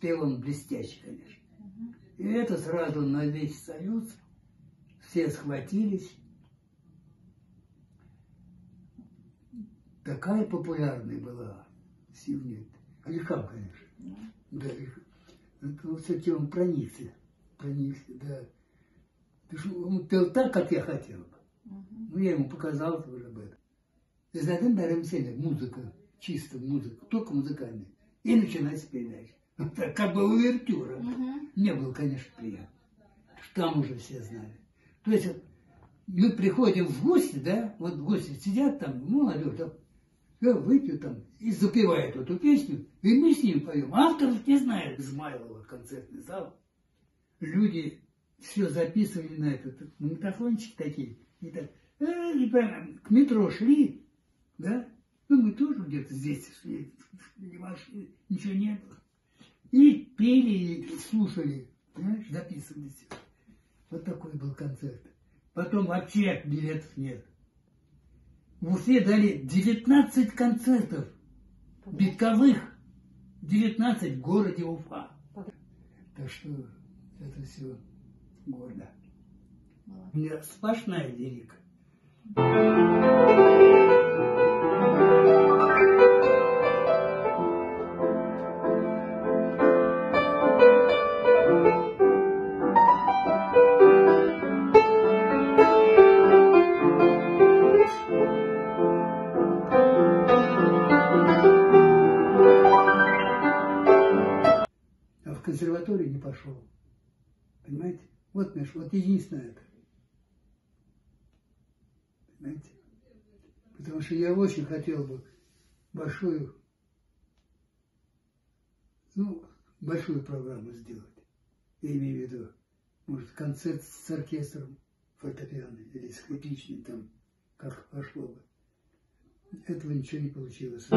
спел он блестяще, конечно. И это сразу на весь Союз. Все схватились. Такая популярная была Сивнет. Алихан, конечно. Да, ну, все-таки он проникся, да. Он пел так, как я хотел. Ну, я ему показал тоже об этом. И затем дарим себе музыка, чисто музыка, только музыкальная. И начинать спевать. Так, как бы увертюра. Мне было, конечно, приятно. Там уже все знали. То есть мы приходим в гости, да, вот гости сидят там, молодежь, там, выпьют там и запевают эту песню, и мы с ним поем. Авторов не знает. Измайлова концертный зал. Люди все записывали на этот магнитофончик такие. И так, и прямо к метро шли, да? Ну, мы тоже где-то здесь шли, ничего не было. И пели, и слушали, понимаешь, записывали все. Вот такой был концерт. Потом вообще билетов нет. В Уфе дали 19 концертов битковых, 19 в городе Уфа. Так что это все гордо. У меня сплошная лирика. А в консерваторию не пошел. Понимаете? Вот, Миш, вот единственное это. Понимаете? Потому что я очень хотел бы большую программу сделать. Я имею в виду, может, концерт с оркестром фортепиано или скрипичный там, как пошло бы. Этого ничего не получилось.